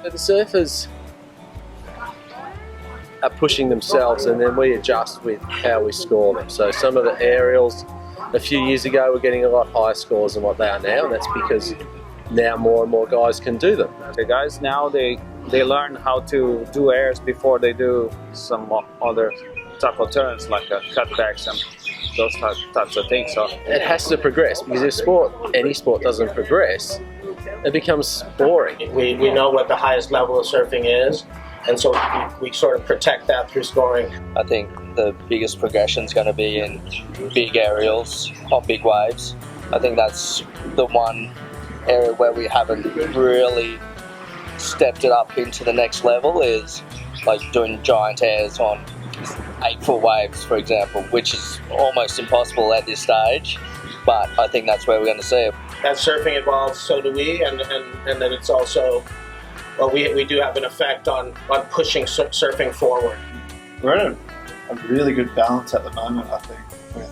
but the surfers are pushing themselves, and then we adjust with how we score them. So some of the aerials a few years ago were getting a lot higher scores than what they are now, and that's because now more and more guys can do them. The guys now, they learn how to do airs before they do some other type of turns, like cutbacks and those types of things. So it has to progress, because if any sport doesn't progress, it becomes boring. We know what the highest level of surfing is, and so we sort of protect that through scoring. I think the biggest progression is going to be in big aerials on big waves. I think that's the one area where we haven't really stepped it up into the next level, is like doing giant airs on 8-foot waves, for example, which is almost impossible at this stage, but I think that's where we're going to see it. As surfing evolves, so do we, and then it's also, well, we do have an effect on pushing surfing forward. We're in a really good balance at the moment, I think, with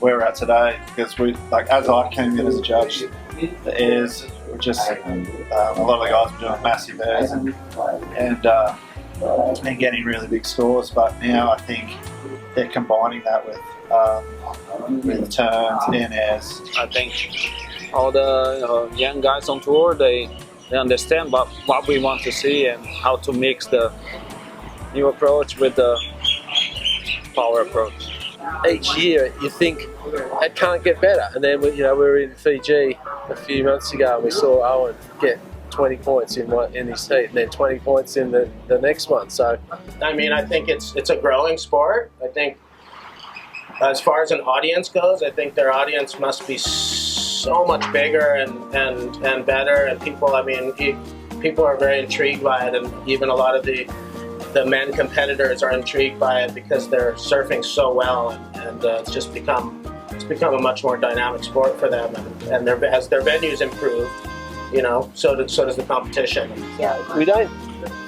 where we're at today, because we, like, as I came in as a judge, the airs were just, a lot of the guys were doing massive airs and getting really big scores, but now I think they're combining that with turns and airs. I think all the young guys on tour, they understand what we want to see and how to mix the new approach with the power approach. Each year you think it can't get better, and then we were in Fiji a few months ago and we saw Owen get 20 points in his heat, and then 20 points in the next one. So I mean, I think it's a growing sport. I think as far as an audience goes, I think their audience must be so much bigger and better, and people are very intrigued by it, and even a lot of the men competitors are intrigued by it because they're surfing so well, and it's become a much more dynamic sport for them, and as their venues improve, so does the competition. We don't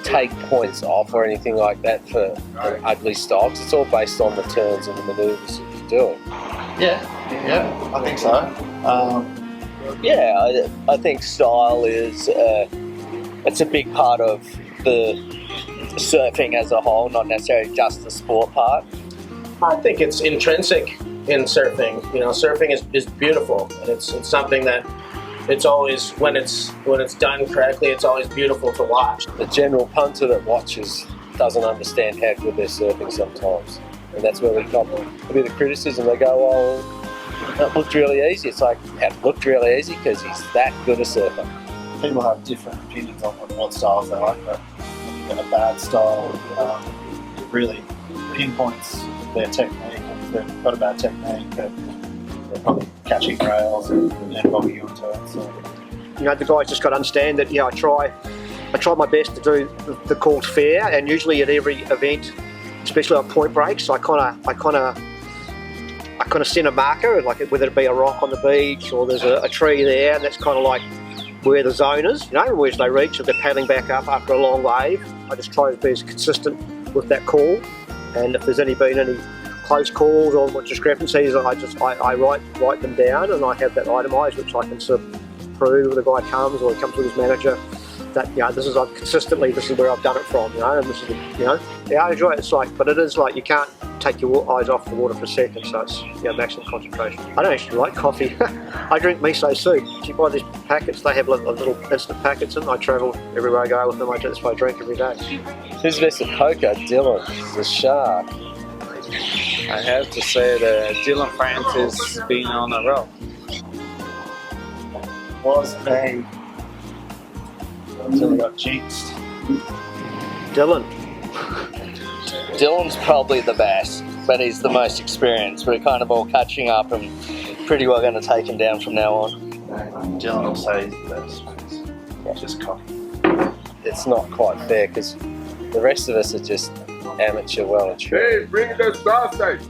take points off or anything like that for an ugly style, because it's all based on the turns and the manoeuvres that you're doing. Yeah, I think so. I think style is it's a big part of the surfing as a whole, not necessarily just the sport part. I think it's intrinsic in surfing. Surfing is beautiful, and it's something that it's always, when it's done correctly, it's always beautiful to watch. The general punter that watches doesn't understand how good they're surfing sometimes, and that's where we got a bit of criticism. They go, "Well, that looked really easy." It's like, it looked really easy because he's that good a surfer. People have different opinions on what styles they like, but a bad style really pinpoints their technique. If they've got a bad technique, they're probably catching rails and bogging onto it. So. The guys just got to understand that. I try my best to do the calls fair, and usually at every event, especially on point breaks, I kind of send a marker, like whether it be a rock on the beach or there's a tree there, and that's kind of like where the zone is, whereas they reach, if they're paddling back up after a long wave. I just try to be as consistent with that call, and if there's been any close calls or discrepancies, I write them down, and I have that itemised, which I can sort of prove when the guy comes or he comes with his manager that this is where I've done it from, and this is I enjoy it. It's like, but it is like you can't take your eyes off the water for a second, so it's maximum concentration. I don't actually like coffee. I drink miso soup. You buy these packets, they have little instant packets in them. I travel everywhere I go with them. That's what I drink every day. Who's best at poker? Dylan, the shark. I have to say that Dylan Francis being on a roll. Was me until he got jinxed. Dylan's probably the best, but he's the most experienced. We're kind of all catching up and pretty well going to take him down from now on. Dylan will say he's the best. Just coffee. It's not quite fair, because the rest of us are just amateur well and true. Hey, bring the sausage!